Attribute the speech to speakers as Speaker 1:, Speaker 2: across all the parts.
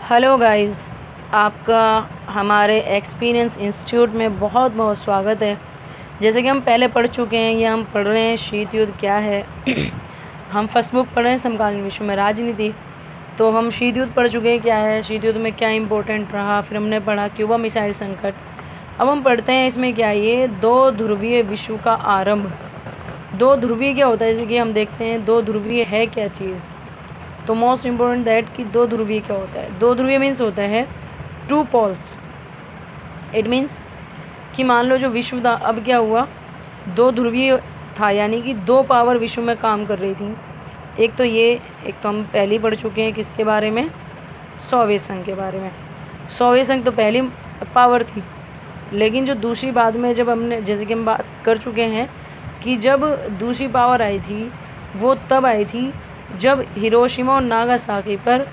Speaker 1: Hello guys, आपका हमारे experience institute में बहुत बहुत स्वागत है। जैसे कि हम पहले पढ़ चुके हैं, ये हम पढ़ रहे हैं शीत युद्ध क्या है। हम फर्स्ट बुक पढ़ रहे हैं समकालीन विश्व में राजनीति। तो हम शीत युद्ध पढ़ चुके हैं क्या है, शीत युद्ध में क्या इंपॉर्टेंट रहा, फिर हमने पढ़ा क्यूबा मिसाइल संकट। अब हम पढ़ते हैं इसमें क्या है, ये दो ध्रुवीय विश्व का आरंभ। दो ध्रुवीय क्या होता है, जैसे कि हम देखते हैं दो ध्रुवीय है क्या चीज़। तो मोस्ट इम्पोर्टेंट दैट कि दो ध्रुवीय क्या होता है। दो ध्रुवीय मीन्स होता है टू पोल्स। इट मीन्स कि मान लो जो विश्व था, अब क्या हुआ, दो ध्रुवीय था, यानी कि दो पावर विश्व में काम कर रही थी। एक तो ये, एक तो हम पहले ही पढ़ चुके हैं किसके बारे में, सोवियत संघ के बारे में। सोवियत संघ तो पहली पावर थी, लेकिन जो दूसरी बाद में जब हमने, जैसे कि हम बात कर चुके हैं कि जब दूसरी पावर आई थी वो तब आई थी जब हिरोशिमा और नागासाकी पर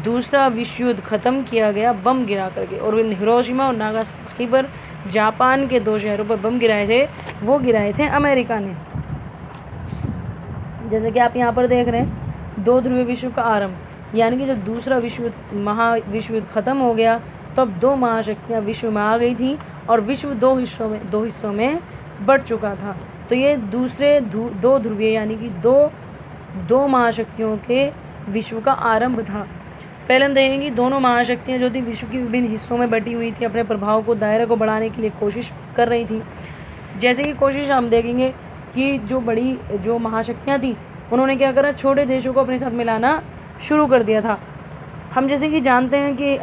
Speaker 1: दूसरा विश्व युद्ध ख़त्म किया गया बम गिरा करके। और हिरोशिमा और नागासाकी पर जापान के दो शहरों पर बम गिराए थे, वो गिराए थे अमेरिका ने। जैसे कि आप यहाँ पर देख रहे हैं दो ध्रुवीय विश्व का आरंभ, यानी कि जब दूसरा विश्व युद्ध ख़त्म हो गया तब दो महाशक्तियाँ विश्व में आ गई थी और विश्व दो हिस्सों में बढ़ चुका था। तो ये दूसरे दो ध्रुवीय यानी कि दो महाशक्तियों के विश्व का आरंभ था। पहले हम देखेंगे दोनों महाशक्तियाँ जो थी विश्व की विभिन्न हिस्सों में बटी हुई थी, अपने प्रभाव को, दायरे को बढ़ाने के लिए कोशिश कर रही थी। जैसे कि कोशिश हम देखेंगे कि जो महाशक्तियाँ थी उन्होंने क्या करा, छोटे देशों को अपने साथ मिलाना शुरू कर दिया था। हम जैसे कि जानते हैं कि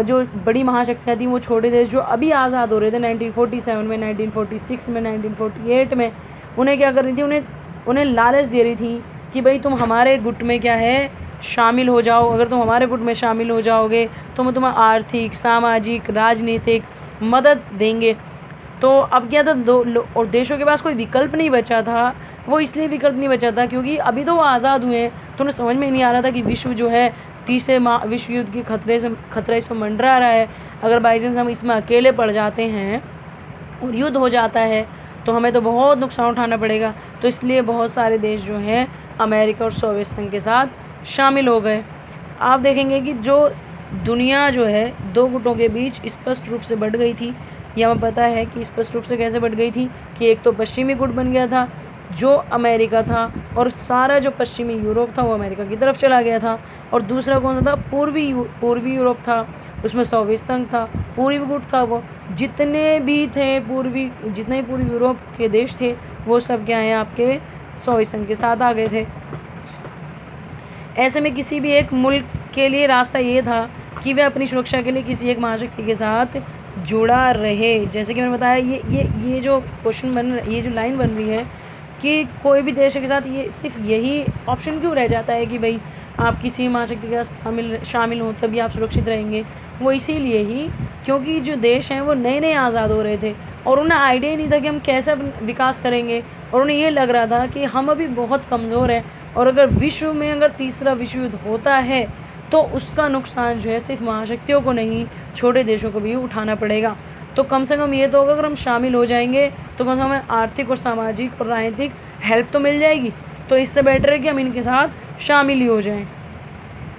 Speaker 1: जो बड़ी महाशक्तियाँ थी वो छोटे देश जो अभी आज़ाद हो रहे थे 1947 में, 1946 में, 1948 में, उन्हें क्या कर रही थी, उन्हें लालच दे रही थी कि भाई तुम हमारे गुट में क्या है, शामिल हो जाओ। अगर तुम हमारे गुट में शामिल हो जाओगे तो हम तुम्हें आर्थिक, सामाजिक, राजनीतिक मदद देंगे। तो अब क्या था, और देशों के पास कोई विकल्प नहीं बचा था। वो इसलिए विकल्प नहीं बचा था क्योंकि अभी तो वो आज़ाद हुए हैं, तो उन्हें समझ में नहीं आ रहा था कि विश्व जो है तीसरे विश्व युद्ध के खतरा इस पर मंडरा रहा है। अगर बाई चांस हम इसमें अकेले पड़ जाते हैं और युद्ध हो जाता है तो हमें तो बहुत नुकसान उठाना पड़ेगा। तो इसलिए बहुत सारे देश जो हैं अमेरिका और सोवियत संघ के साथ शामिल हो गए। आप देखेंगे कि जो दुनिया जो है दो गुटों के बीच स्पष्ट रूप से बढ़ गई थी। यह हमें पता है कि स्पष्ट रूप से कैसे बढ़ गई थी कि एक तो पश्चिमी गुट बन गया था जो अमेरिका था, और सारा जो पश्चिमी यूरोप था वो अमेरिका की तरफ चला गया था। और दूसरा कौन सा था, पूर्वी यूरोप था, उसमें सोवियत संघ था, पूर्वी गुट था। वो जितने भी पूर्वी यूरोप के देश थे वो सब क्या है, आपके सोवियत संघ के साथ आ गए थे। ऐसे में किसी भी एक मुल्क के लिए रास्ता ये था कि वे अपनी सुरक्षा के लिए किसी एक महाशक्ति के साथ जुड़ा रहे। जैसे कि मैंने बताया, ये जो ये जो लाइन बन रही है कि कोई भी देश के साथ, ये सिर्फ यही ऑप्शन क्यों रह जाता है कि भाई आप किसी महाशक्ति के साथ शामिल हों तभी आप सुरक्षित रहेंगे। वो इसीलिए ही क्योंकि जो देश हैं वो नए नए आज़ाद हो रहे थे और उन्हें आइडिया ही नहीं था कि हम कैसे विकास करेंगे। और उन्हें ये लग रहा था कि हम अभी बहुत कमज़ोर हैं और अगर विश्व में अगर तीसरा विश्व युद्ध होता है तो उसका नुकसान जो है सिर्फ महाशक्तियों को नहीं, छोटे देशों को भी उठाना पड़ेगा। तो कम से कम ये तो होगा, अगर हम शामिल हो जाएंगे तो कम से कम हमें आर्थिक और सामाजिक और राजनीतिक हेल्प तो मिल जाएगी। तो इससे बेटर है कि हम इनके साथ शामिल ही हो जाएं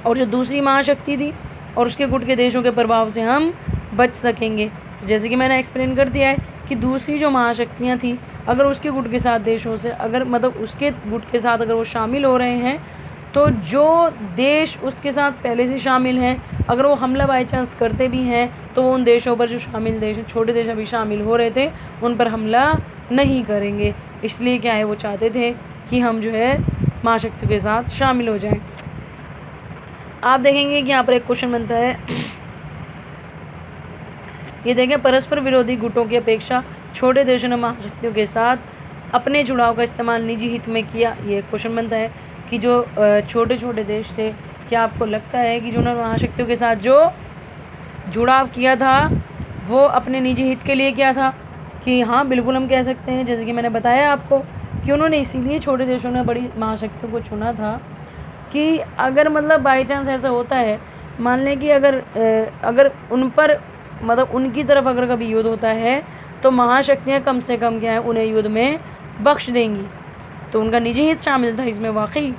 Speaker 1: और जो दूसरी महाशक्ति थी और उसके गुट के देशों के प्रभाव से हम बच सकेंगे। जैसे कि मैंने एक्सप्लेन कर दिया है कि दूसरी जो महाशक्तियाँ थी, अगर उसके गुट के साथ देशों से, अगर मतलब उसके गुट के साथ अगर वो शामिल हो रहे हैं तो जो देश उसके साथ पहले से शामिल हैं, अगर वो हमला बाई चांस करते भी हैं तो उन देशों पर, जो शामिल देश हैं, छोटे देश अभी शामिल हो रहे थे, उन पर हमला नहीं करेंगे। इसलिए क्या है, वो चाहते थे कि हम जो है महाशक्ति के साथ शामिल हो जाएं। आप देखेंगे कि यहाँ पर एक क्वेश्चन बनता है, ये देखें, परस्पर विरोधी गुटों की अपेक्षा छोटे देशों ने महाशक्तियों के साथ अपने जुड़ाव का इस्तेमाल निजी हित में किया। ये क्वेश्चन बनता है कि जो छोटे छोटे देश थे, क्या आपको लगता है कि जो उन्होंने महाशक्तियों के साथ जो जुड़ाव किया था वो अपने निजी हित के लिए किया था? कि हाँ, बिल्कुल हम कह सकते हैं। जैसे कि मैंने बताया आपको कि उन्होंने इसीलिए छोटे देशों ने बड़ी महाशक्तियों को चुना था कि अगर मतलब बाई चांस ऐसा होता है, मान लें कि अगर उन पर, मतलब उनकी तरफ अगर कभी युद्ध होता है तो महाशक्तियाँ कम से कम क्या है, उन्हें युद्ध में बख्श देंगी। तो उनका निजी हित शामिल था इसमें वाकई।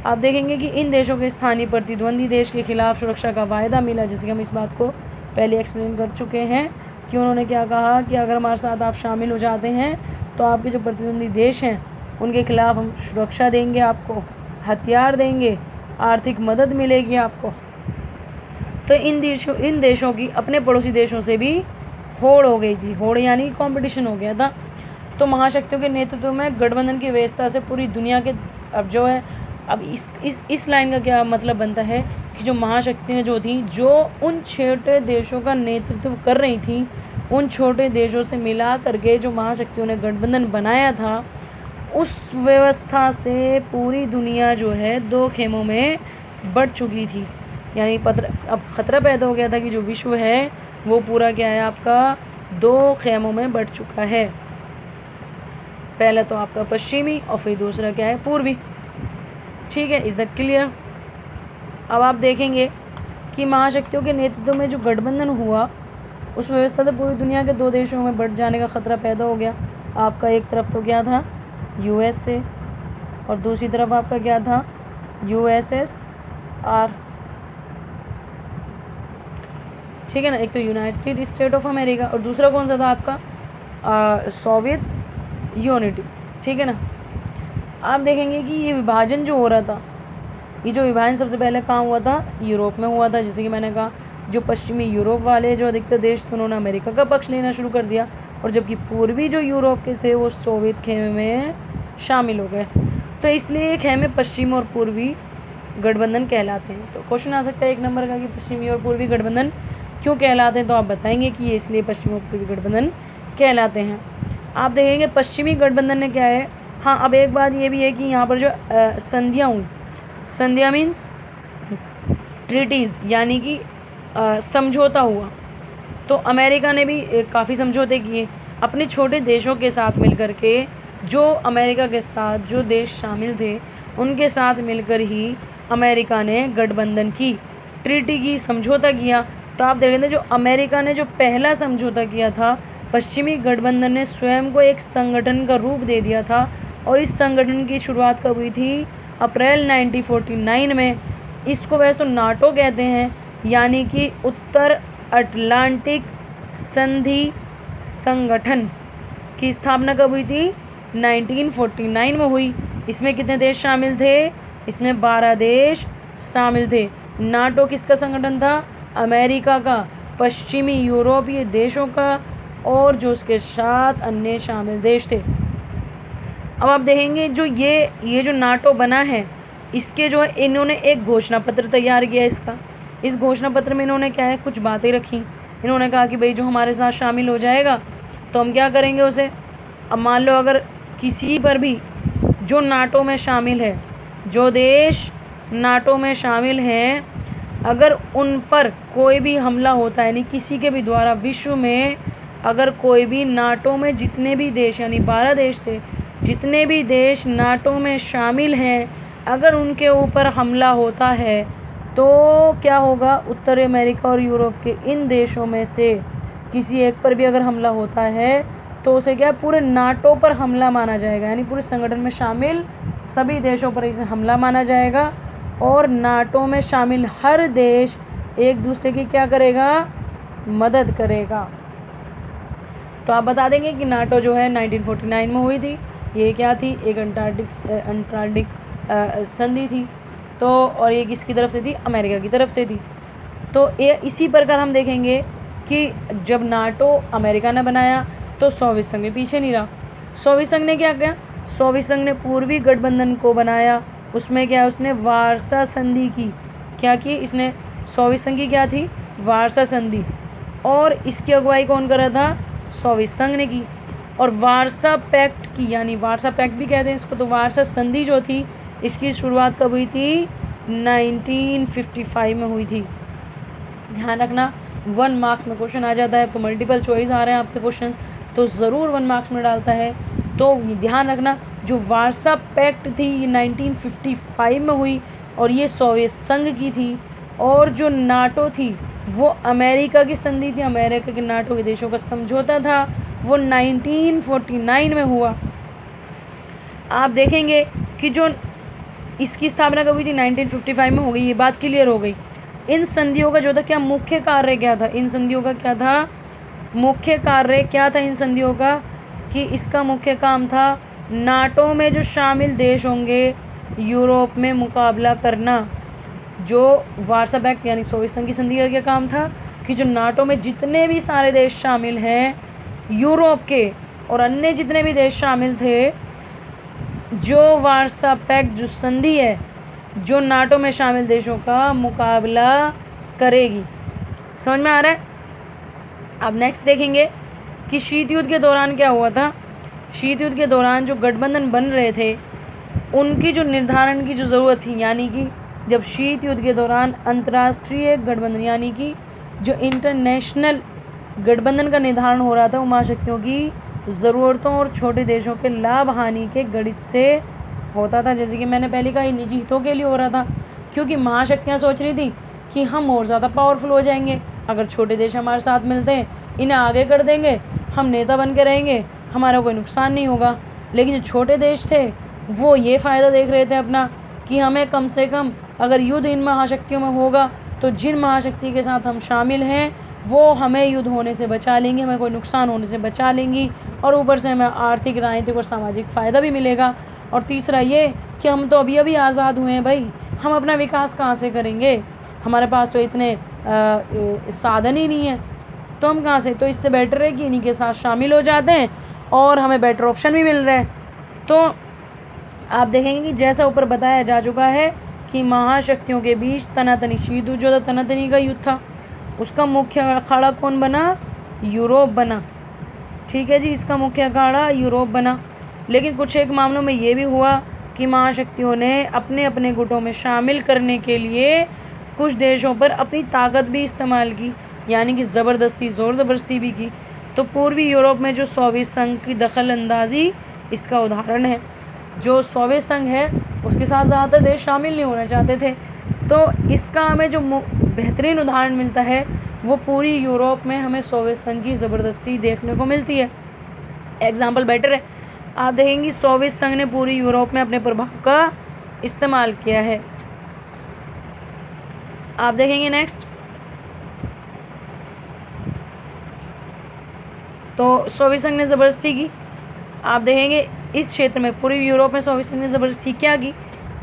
Speaker 1: आप देखेंगे कि इन देशों के स्थानीय प्रतिद्वंदी देश के खिलाफ सुरक्षा का वायदा मिला, जैसे कि हम इस बात को पहले एक्सप्लेन कर चुके हैं कि उन्होंने क्या कहा कि अगर हमारे साथ आप शामिल हो जाते हैं तो आपके जो प्रतिद्वंदी देश हैं उनके खिलाफ हम सुरक्षा देंगे, आपको हथियार देंगे, आर्थिक मदद मिलेगी आपको। तो इन देशों की अपने पड़ोसी देशों से भी होड़ हो गई थी। होड़ यानी कंपटीशन हो गया था। तो महाशक्तियों के नेतृत्व में गठबंधन की व्यवस्था से पूरी दुनिया के अब जो है अब इस लाइन का क्या मतलब बनता है कि जो महाशक्तियाँ जो थी जो उन छोटे देशों का नेतृत्व कर रही थी, उन छोटे देशों से मिला करके जो महाशक्तियों ने गठबंधन बनाया था, उस व्यवस्था से पूरी दुनिया जो है दो खेमों में बट चुकी थी। यानी अब खतरा पैदा हो गया था कि जो विश्व है वो पूरा क्या है आपका दो खेमों में बट चुका है। पहला तो आपका पश्चिमी और फिर दूसरा क्या है पूर्वी। ठीक है, इज दैट क्लियर। अब आप देखेंगे कि महाशक्तियों के नेतृत्व में जो गठबंधन हुआ उस व्यवस्था से पूरी दुनिया के दो देशों में बट जाने का खतरा पैदा हो गया। आपका एक तरफ तो क्या था यूएसए और दूसरी तरफ आपका क्या था यूएसएसआर। ठीक है ना, एक तो यूनाइटेड स्टेट ऑफ अमेरिका और दूसरा कौन सा था आपका सोवियत यूनिटी। ठीक है ना। आप देखेंगे कि ये विभाजन जो हो रहा था, ये जो विभाजन सबसे पहले कहाँ हुआ था यूरोप में हुआ था। जैसे कि मैंने कहा जो पश्चिमी यूरोप वाले जो अधिकतर देश थे उन्होंने अमेरिका का पक्ष लेना शुरू कर दिया और जबकि पूर्वी जो यूरोप के थे वो सोवियत खेमे में शामिल हो गए। तो इसलिए ये खेमे पश्चिम और पूर्वी गठबंधन कहलाते हैं। तो क्वेश्चन आ सकता है 1 नंबर का कि पश्चिमी और पूर्वी गठबंधन क्यों कहलाते हैं, तो आप बताएंगे कि ये इसलिए पश्चिमी और पूर्वी गठबंधन कहलाते हैं। आप देखेंगे पश्चिमी गठबंधन ने क्या है, हाँ अब एक बात ये भी है कि यहाँ पर जो संधियाँ हुई, संधियाँ मीन्स ट्रीटीज़ यानी कि समझौता हुआ। तो अमेरिका ने भी काफ़ी समझौते किए अपने छोटे देशों के साथ मिलकर के। जो अमेरिका के साथ जो देश शामिल थे उनके साथ मिलकर ही अमेरिका ने गठबंधन की, ट्रीटी की, समझौता किया। तो आप देख रहे थे जो अमेरिका ने जो पहला समझौता किया था, पश्चिमी गठबंधन ने स्वयं को एक संगठन का रूप दे दिया था और इस संगठन की शुरुआत कब हुई थी अप्रैल 1949 में। इसको वैसे तो नाटो कहते हैं, यानी कि उत्तर अटलांटिक संधि संगठन की स्थापना कब हुई थी 1949 में हुई। इसमें कितने देश शामिल थे, इसमें 12 देश शामिल थे। नाटो किसका संगठन था, अमेरिका का, पश्चिमी यूरोपीय देशों का और जो उसके साथ अन्य शामिल देश थे। अब आप देखेंगे जो ये जो नाटो बना है इसके जो है इन्होंने एक घोषणा पत्र तैयार किया इसका। इस घोषणा पत्र में इन्होंने क्या है कुछ बातें रखी। इन्होंने कहा कि भाई जो हमारे साथ शामिल हो जाएगा तो हम क्या करेंगे उसे, अब मान लो अगर किसी पर भी जो नाटो में शामिल है, जो देश नाटो में शामिल हैं, अगर उन पर कोई भी हमला होता है, यानी किसी के भी द्वारा विश्व में अगर कोई भी नाटो में जितने भी देश यानी 12 देश थे, जितने भी देश नाटो में शामिल हैं, अगर उनके ऊपर हमला होता है तो क्या होगा, उत्तरी अमेरिका और यूरोप के इन देशों में से किसी एक पर भी अगर हमला होता है तो उसे क्या पूरे नाटो पर हमला माना जाएगा, यानी पूरे संगठन में शामिल सभी देशों पर इसे हमला माना जाएगा और नाटो में शामिल हर देश एक दूसरे की क्या करेगा, मदद करेगा। तो आप बता देंगे कि नाटो जो है 1949 में हुई थी। ये क्या थी, एक अंटार्कटिक संधि थी। तो और ये किसकी तरफ से थी, अमेरिका की तरफ से थी। तो ये इसी प्रकार हम देखेंगे कि जब नाटो अमेरिका ने बनाया तो सोवियत संघ पीछे नहीं रहा। सोवियत संघ ने क्या किया, सोवियत संघ ने पूर्वी गठबंधन को बनाया। उसमें क्या, उसने वार्सा संधि की, क्या की इसने, सोवियत संघ की क्या थी, वार्सा संधि, और इसकी अगुवाई कौन कर रहा था, सोवियत संघ ने की। और वार्सा पैक्ट की, यानी वार्सा पैक्ट भी कहते हैं इसको, तो वार्सा संधि जो थी इसकी शुरुआत कब हुई थी 1955 में हुई थी। ध्यान रखना 1 मार्क्स में क्वेश्चन आ जाता है, तो मल्टीपल चॉइस आ रहे हैं आपके क्वेश्चन तो ज़रूर 1 मार्क्स में डालता है। तो ध्यान रखना जो वार्सा पैक्ट थी ये 1955 में हुई और ये सोवियत संघ की थी। और जो नाटो थी वो अमेरिका की संधि थी, अमेरिका के नाटो के देशों का समझौता था, वो 1949 में हुआ। आप देखेंगे कि जो इसकी स्थापना कब हुई थी? 1955 में हो गई। ये बात क्लियर हो गई। इन संधियों का जो था क्या मुख्य कार्य क्या था? इन संधियों का क्या था मुख्य कार्य? क्या था इन संधियों का? कि इसका मुख्य काम था नाटो में जो शामिल देश होंगे यूरोप में मुकाबला करना। जो वार्सा पैक्ट यानी सोवियत संघ की संधि का क्या काम था? कि जो नाटो में जितने भी सारे देश शामिल हैं यूरोप के और अन्य जितने भी देश शामिल थे, जो वार्सा पैक्ट जो संधि है जो नाटो में शामिल देशों का मुकाबला करेगी। समझ में आ रहा है? अब नेक्स्ट देखेंगे कि शीत युद्ध के दौरान क्या हुआ था। शीत युद्ध के दौरान जो गठबंधन बन रहे थे उनकी जो निर्धारण की जो ज़रूरत थी, यानी कि जब शीत युद्ध के दौरान अंतर्राष्ट्रीय गठबंधन यानी कि जो इंटरनेशनल गठबंधन का निर्धारण हो रहा था वो महाशक्तियों की ज़रूरतों और छोटे देशों के लाभ हानि के गणित से होता था। जैसे कि मैंने पहले कहा, निजी हितों के लिए हो रहा था, क्योंकि महाशक्तियाँ सोच रही थी कि हम और ज़्यादा पावरफुल हो जाएंगे अगर छोटे देश हमारे साथ मिलते हैं, इन्हें आगे कर देंगे, हम नेता बन के रहेंगे, हमारा कोई नुकसान नहीं होगा। लेकिन जो छोटे देश थे वो ये फ़ायदा देख रहे थे अपना कि हमें कम से कम अगर युद्ध इन महाशक्तियों में होगा तो जिन महाशक्ति के साथ हम शामिल हैं वो हमें युद्ध होने से बचा लेंगी, हमें कोई नुकसान होने से बचा लेंगी, और ऊपर से हमें आर्थिक, राजनीतिक और सामाजिक फ़ायदा भी मिलेगा। और तीसरा ये कि हम तो अभी आज़ाद हुए हैं भाई, हम अपना विकास कहाँ से करेंगे, हमारे पास तो इतने साधन ही नहीं है, तो हम कहाँ से, तो इससे बेटर है कि इन्हीं के साथ शामिल हो जाते हैं और हमें बेटर ऑप्शन भी मिल रहा है। तो आप देखेंगे कि जैसा ऊपर बताया जा चुका है कि महाशक्तियों के बीच तनातनी शीत युद्ध जो था, तनातनी का युद्ध था, उसका मुख्य अखाड़ा कौन बना? यूरोप बना। ठीक है जी, इसका मुख्य अखाड़ा यूरोप बना। लेकिन कुछ एक मामलों में ये भी हुआ कि महाशक्तियों ने अपने अपने गुटों में शामिल करने के लिए कुछ देशों पर अपनी ताकत भी इस्तेमाल की, यानी कि ज़बरदस्ती, ज़ोर ज़बरदस्ती भी की। तो पूर्वी यूरोप में जो सोवियत संघ की दखल अंदाजी इसका उदाहरण है। जो सोवियत संघ है उसके साथ ज़्यादातर देश शामिल नहीं होना चाहते थे, तो इसका हमें जो बेहतरीन उदाहरण मिलता है वो पूरी यूरोप में हमें सोवियत संघ की ज़बरदस्ती देखने को मिलती है। एग्जाम्पल बेटर है, आप देखेंगे सोवियत संघ ने पूरी यूरोप में अपने प्रभाव का इस्तेमाल किया है। आप देखेंगे नेक्स्ट, तो सोवियत संघ ने ज़बरदस्ती की। आप देखेंगे इस क्षेत्र में पूरी यूरोप में सोवियत संघ ने ज़बरदस्ती क्या की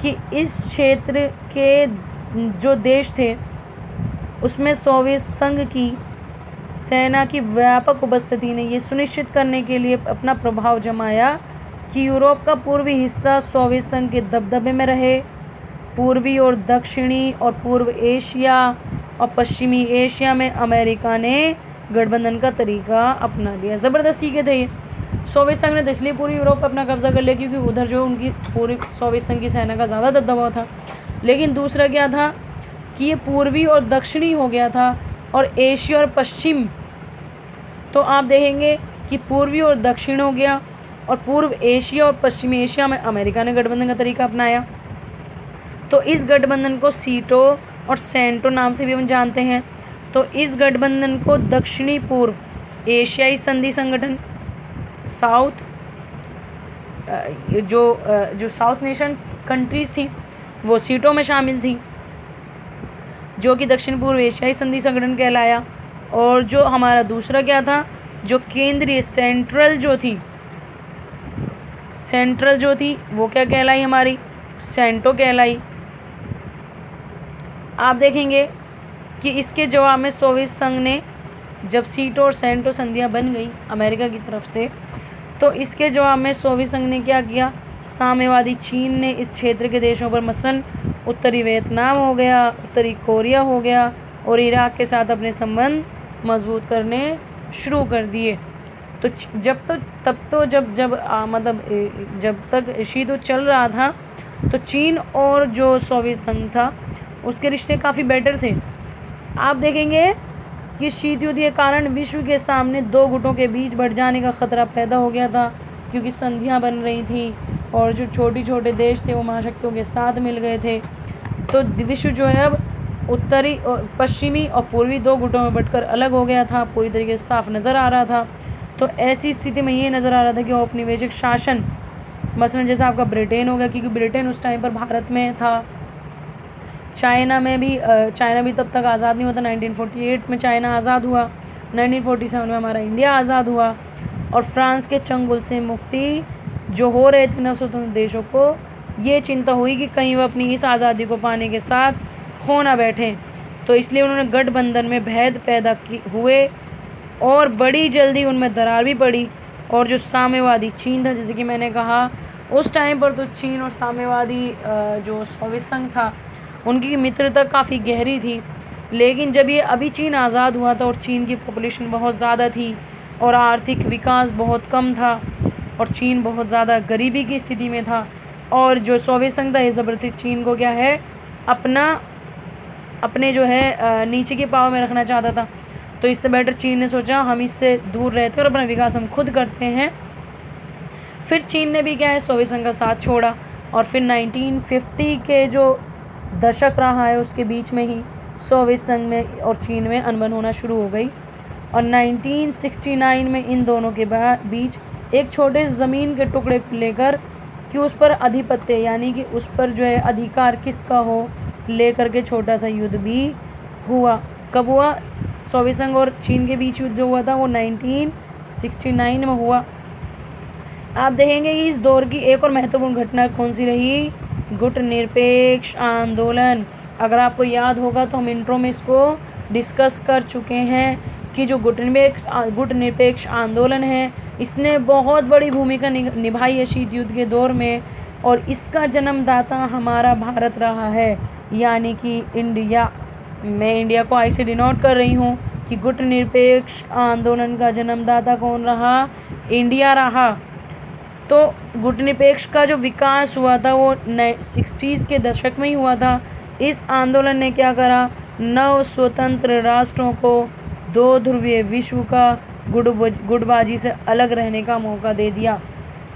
Speaker 1: कि इस क्षेत्र के जो देश थे उसमें सोवियत संघ की सेना की व्यापक उपस्थिति ने ये सुनिश्चित करने के लिए अपना प्रभाव जमाया कि यूरोप का पूर्वी हिस्सा सोवियत संघ के दबदबे में रहे। पूर्वी और दक्षिणी और पूर्व एशिया और पश्चिमी एशिया में अमेरिका ने गठबंधन का तरीका अपना लिया। ज़बरदस्ती के थे ये। सोवियत संघ ने इसलिए पूरी यूरोप पर अपना कब्जा कर लिया क्योंकि उधर जो उनकी पूरी सोवियत संघ की सेना का ज़्यादा दबदबा था। लेकिन दूसरा क्या था कि ये पूर्वी और दक्षिणी हो गया था और एशिया और पश्चिम। तो आप देखेंगे कि पूर्वी और दक्षिण हो गया और पूर्व एशिया और पश्चिमी एशिया में अमेरिका ने गठबंधन का तरीका अपनाया। तो इस गठबंधन को सीटो और सेंटो नाम से भी हम जानते हैं। तो इस गठबंधन को दक्षिणी पूर्व एशियाई संधि संगठन, साउथ जो साउथ नेशन कंट्रीज़ थी वो सीटों में शामिल थी, जो कि दक्षिण पूर्व एशियाई संधि संगठन कहलाया। और जो हमारा दूसरा क्या था, जो केंद्रीय सेंट्रल जो थी वो क्या कहलाई, हमारी सेंटो कहलाई। आप देखेंगे कि इसके जवाब में सोवियत संघ ने जब सीटो और सेंटो संधियां बन गई अमेरिका की तरफ से, तो इसके जवाब में सोवियत संघ ने क्या किया, साम्यवादी चीन ने इस क्षेत्र के देशों पर मसलन उत्तरी वियतनाम हो गया, उत्तरी कोरिया हो गया और इराक के साथ अपने संबंध मजबूत करने शुरू कर दिए। तो जब तक शीत युद्ध चल रहा था तो चीन और जो सोवियत संघ था उसके रिश्ते काफ़ी बेटर थे। आप देखेंगे कि शीत युद्ध के कारण विश्व के सामने दो गुटों के बीच बढ़ जाने का खतरा पैदा हो गया था, क्योंकि संधियां बन रही थी और जो छोटे देश थे वो महाशक्तियों के साथ मिल गए थे। तो विश्व जो है अब उत्तरी और पश्चिमी और पूर्वी दो गुटों में बंटकर अलग हो गया था, पूरी तरीके से साफ नज़र आ रहा था। तो ऐसी स्थिति में ये नज़र आ रहा था कि औपनिवेशिक शासन मसलन जैसे आपका ब्रिटेन हो गया, क्योंकि ब्रिटेन उस टाइम पर भारत में था। चाइना भी तब तक आज़ाद नहीं होता। 1948 में चाइना आज़ाद हुआ, 1947 में हमारा इंडिया आज़ाद हुआ। और फ्रांस के चंगुल से मुक्ति जो हो रहे थे न स्वतंत्र देशों को, ये चिंता हुई कि कहीं वह अपनी इस आज़ादी को पाने के साथ खो ना बैठे, तो इसलिए उन्होंने गठबंधन में भेद पैदा हुए और बड़ी जल्दी उनमें दरार भी पड़ी। और जो साम्यवादी चीन था, जैसे कि मैंने कहा, उस टाइम पर तो चीन और साम्यवादी जो सोवियत संघ था, उनकी मित्रता काफ़ी गहरी थी। लेकिन जब ये अभी चीन आज़ाद हुआ था और चीन की पॉपुलेशन बहुत ज़्यादा थी और आर्थिक विकास बहुत कम था और चीन बहुत ज़्यादा गरीबी की स्थिति में था, और जो सोवियत संघ था ये ज़बरदस्ती चीन को क्या है अपने जो है नीचे के पाव में रखना चाहता था। तो इससे बेटर चीन ने सोचा हम इससे दूर रहते और अपना विकास हम खुद करते हैं। फिर चीन ने भी क्या है सोवियत संघ का साथ छोड़ा, और फिर 1950 के जो दशक रहा है उसके बीच में ही सोवियत संघ में और चीन में अनबन होना शुरू हो गई। और 1969 में इन दोनों के बीच एक छोटे ज़मीन के टुकड़े को लेकर कि उस पर आधिपत्य यानी कि उस पर जो है अधिकार किसका हो लेकर के छोटा सा युद्ध भी हुआ। कब हुआ? सोवियत संघ और चीन के बीच युद्ध जो हुआ था वो 1969 में हुआ। आप देखेंगे कि इस दौर की एक और महत्वपूर्ण घटना कौन सी रही? गुटनिरपेक्ष आंदोलन। अगर आपको याद होगा तो हम इंट्रो में इसको डिस्कस कर चुके हैं कि जो गुटनिरपेक्ष आंदोलन है इसने बहुत बड़ी भूमिका निभाई है शीत युद्ध के दौर में, और इसका जन्मदाता हमारा भारत रहा है, यानी कि इंडिया। मैं इंडिया को आई से डिनोट कर रही हूँ कि गुटनिरपेक्ष आंदोलन का जन्मदाता कौन रहा? इंडिया रहा। तो गुटनिरपेक्ष का जो विकास हुआ था वो 60s के दशक में ही हुआ था। इस आंदोलन ने क्या करा? नव स्वतंत्र राष्ट्रों को दो ध्रुवीय विश्व का गुटबाजी से अलग रहने का मौका दे दिया।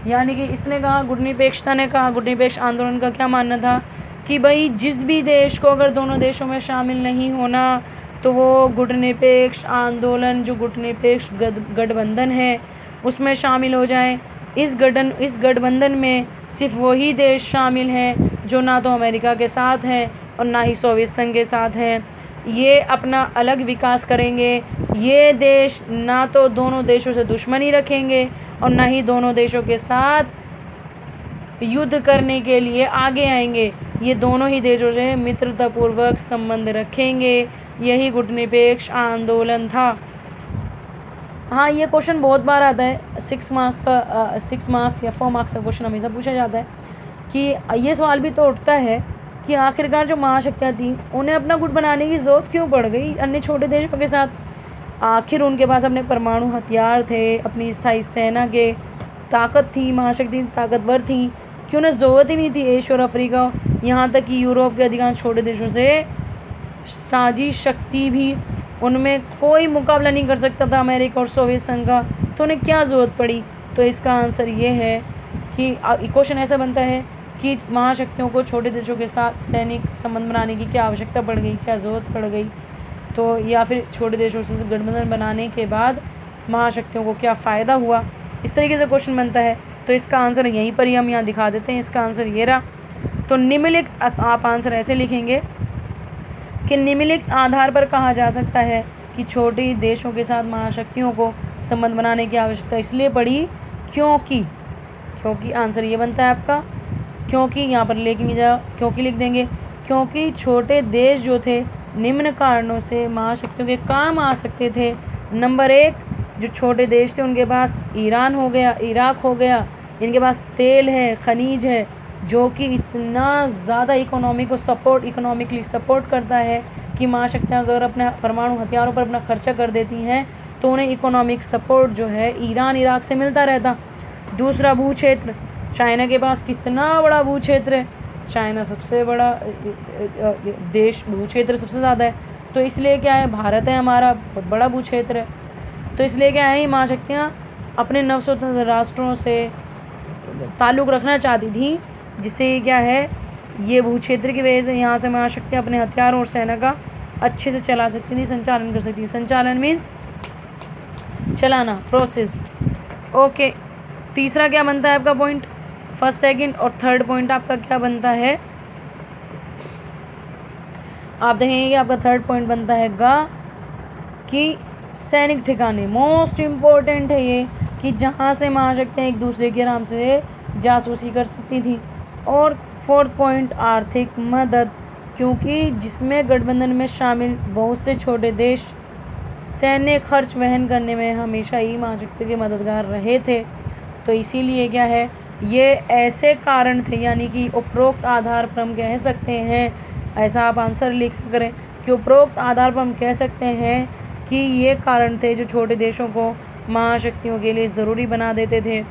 Speaker 1: यानी कि इसने कहा, गुटनिरपेक्षता ने कहा, गुटनिरपेक्ष आंदोलन का क्या मानना था कि भाई जिस भी देश को अगर दोनों देशों में शामिल नहीं होना तो वो गुटनिरपेक्ष आंदोलन जो गुटनिरपेक्ष गठबंधन है उसमें शामिल हो जाए। इस गठबंधन में सिर्फ वही देश शामिल हैं जो ना तो अमेरिका के साथ हैं और ना ही सोवियत संघ के साथ हैं। ये अपना अलग विकास करेंगे। ये देश ना तो दोनों देशों से दुश्मनी रखेंगे और ना ही दोनों देशों के साथ युद्ध करने के लिए आगे आएंगे। ये दोनों ही देशों से मित्रतापूर्वक संबंध रखेंगे। यही गुटनिरपेक्ष आंदोलन था। हाँ, ये क्वेश्चन बहुत बार आता है। 6 मार्क्स या 4 मार्क्स का क्वेश्चन हमेशा पूछा जाता है कि ये सवाल भी तो उठता है कि आखिरकार जो महाशक्तियाँ थी उन्हें अपना गुट बनाने की ज़रूरत क्यों पड़ गई अन्य छोटे देशों के साथ? आखिर उनके पास अपने परमाणु हथियार थे, अपनी स्थायी सेना के ताकत थी, महाशक्ति ताकतवर थी कि उन्हें ज़रूरत ही नहीं थी एशिया और अफ्रीका, यहाँ तक कि यूरोप के अधिकांश छोटे देशों से साझी शक्ति भी उनमें कोई मुकाबला नहीं कर सकता था अमेरिका और सोवियत संघ का, तो उन्हें क्या ज़रूरत पड़ी? तो इसका आंसर ये है कि क्वेश्चन ऐसा बनता है कि महाशक्तियों को छोटे देशों के साथ सैनिक संबंध बनाने की क्या आवश्यकता पड़ गई, क्या ज़रूरत पड़ गई, तो या फिर छोटे देशों से गठबंधन बनाने के बाद महाशक्तियों को क्या फ़ायदा हुआ? इस तरीके से क्वेश्चन बनता है। तो इसका आंसर यहीं पर ही हम यहाँ दिखा देते हैं। इसका आंसर ये रहा। तो निम्नलिखित आप आंसर ऐसे लिखेंगे कि निम्नलिखित आधार पर कहा जा सकता है कि छोटे देशों के साथ महाशक्तियों को संबंध बनाने की आवश्यकता इसलिए पड़ी क्योंकि आंसर ये बनता है आपका क्योंकि। यहाँ पर क्योंकि लिख देंगे क्योंकि छोटे देश जो थे निम्न कारणों से महाशक्तियों के काम आ सकते थे। नंबर 1, जो छोटे देश थे उनके पास ईरान हो गया, इराक हो गया, इनके पास तेल है, खनिज है, जो कि इतना ज़्यादा इकोनॉमिकली सपोर्ट करता है कि महाशक्तियाँ अगर अपने परमाणु हथियारों पर अपना खर्चा कर देती हैं तो उन्हें इकोनॉमिक सपोर्ट जो है ईरान इराक से मिलता रहता। दूसरा, भू क्षेत्र। चाइना के पास कितना बड़ा भू क्षेत्र है, चाइना सबसे बड़ा देश, भू क्षेत्र सबसे ज़्यादा है। तो इसलिए क्या है, भारत है हमारा, बहुत बड़ा भू क्षेत्र है। तो इसलिए क्या है, महाशक्तियाँ अपने नवस्वतंत्र राष्ट्रों से ताल्लुक़ रखना चाहती थी, जिससे क्या है ये भू क्षेत्र की वजह से यहाँ से महाशक्तियाँ अपने हथियारों और सेना का अच्छे से चला सकती थी, संचालन कर सकती थी। संचालन मीन्स चलाना, प्रोसेस। ओके, तीसरा क्या बनता है आपका पॉइंट? फर्स्ट, सेकंड और थर्ड पॉइंट आपका क्या बनता है, आप देखेंगे कि आपका थर्ड पॉइंट बनता है कि सैनिक ठिकाने, मोस्ट इम्पोर्टेंट है ये, कि जहाँ से महाशक्तियाँ एक दूसरे के नाम से जासूसी कर सकती थी। और फोर्थ पॉइंट आर्थिक मदद, क्योंकि जिसमें गठबंधन में शामिल बहुत से छोटे देश सैन्य खर्च वहन करने में हमेशा ही महाशक्तियों के मददगार रहे थे। तो इसीलिए क्या है, ये ऐसे कारण थे, यानी कि उपरोक्त आधार पर हम कह सकते हैं, ऐसा आप आंसर लिखा करें कि उपरोक्त आधार पर हम कह सकते हैं कि ये कारण थे जो छोटे देशों को महाशक्तियों के लिए ज़रूरी बना देते थे।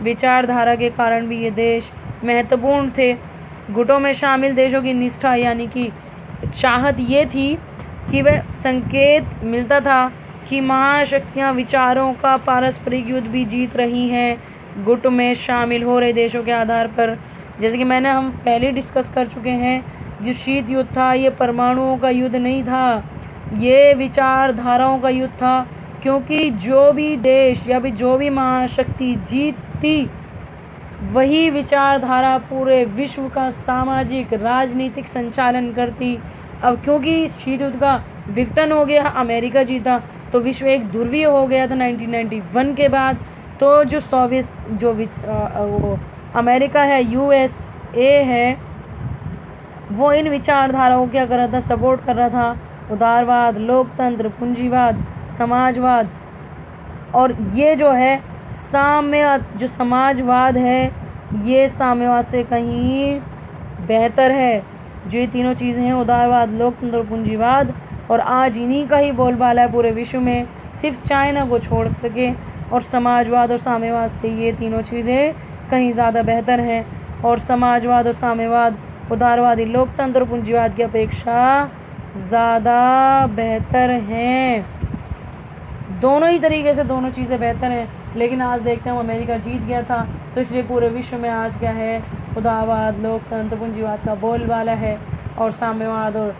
Speaker 1: विचारधारा के कारण भी ये देश महत्वपूर्ण थे। गुटों में शामिल देशों की निष्ठा, यानी कि चाहत ये थी कि वह संकेत मिलता था कि महाशक्तियाँ विचारों का पारस्परिक युद्ध भी जीत रही हैं गुट में शामिल हो रहे देशों के आधार पर। जैसे कि हम पहले डिस्कस कर चुके हैं, जो शीत युद्ध था ये परमाणुओं का युद्ध नहीं था, ये विचारधाराओं का युद्ध था। क्योंकि जो भी देश या भी जो भी महाशक्ति जीतती, वही विचारधारा पूरे विश्व का सामाजिक राजनीतिक संचालन करती। अब क्योंकि शीत युद्ध का विघटन हो गया, अमेरिका जीता, तो विश्व एक ध्रुवीय हो गया था 1991 के बाद। तो जो वो अमेरिका है, USA है, वो इन विचारधाराओं को क्या कर रहा था, सपोर्ट कर रहा था। उदारवाद, लोकतंत्र, पूंजीवाद, समाजवाद। और ये जो है साम्यवाद, जो समाजवाद है, ये साम्यवाद से कहीं बेहतर है। जो ये तीनों चीज़ें हैं, उदारवाद, लोकतंत्र और पूंजीवाद, और आज इन्हीं का ही बोलबाला है पूरे विश्व में, सिर्फ चाइना को छोड़ करके। और समाजवाद और साम्यवाद से ये तीनों चीज़ें कहीं ज़्यादा बेहतर हैं। और समाजवाद और साम्यवाद उदारवादी, लोकतंत्र और पूंजीवाद की अपेक्षा ज़्यादा बेहतर हैं। दोनों ही तरीके से दोनों चीज़ें बेहतर हैं। लेकिन आज देखते हैं अमेरिका जीत गया था, तो इसलिए पूरे विश्व में आज क्या है, उदारवाद, लोकतंत्र, पूंजीवाद का बोलबाला है। और साम्यवाद और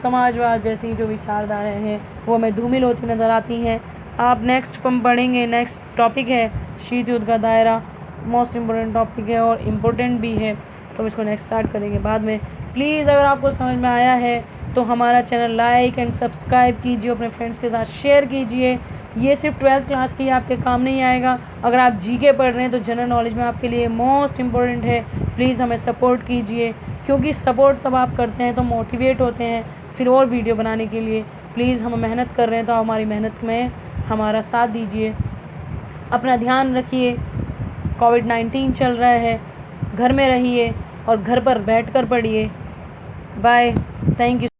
Speaker 1: समाजवाद जैसी जो विचारधाराएँ हैं वो हमें धूमिल होती नज़र आती हैं। आप नेक्स्ट हम पढ़ेंगे, नेक्स्ट टॉपिक है शीत युद्ध का दायरा। मोस्ट इम्पोर्टेंट टॉपिक है और इम्पोर्टेंट भी है, तो हम इसको नेक्स्ट स्टार्ट करेंगे बाद में। प्लीज़ अगर आपको समझ में आया है तो हमारा चैनल लाइक एंड सब्सक्राइब कीजिए, अपने फ्रेंड्स के साथ शेयर कीजिए। ये सिर्फ 12th क्लास की आपके काम नहीं आएगा, अगर आप जीके पढ़ रहे हैं तो जनरल नॉलेज में आपके लिए मोस्ट इम्पोर्टेंट है। प्लीज़ हमें सपोर्ट कीजिए, क्योंकि सपोर्ट तब आप करते हैं तो मोटिवेट होते हैं फिर और वीडियो बनाने के लिए। प्लीज़ हम मेहनत कर रहे हैं तो हमारी मेहनत में हमारा साथ दीजिए। अपना ध्यान रखिए, कोविड-19 चल रहा है, घर में रहिए और घर पर बैठकर पढ़िए। Bye, thank you.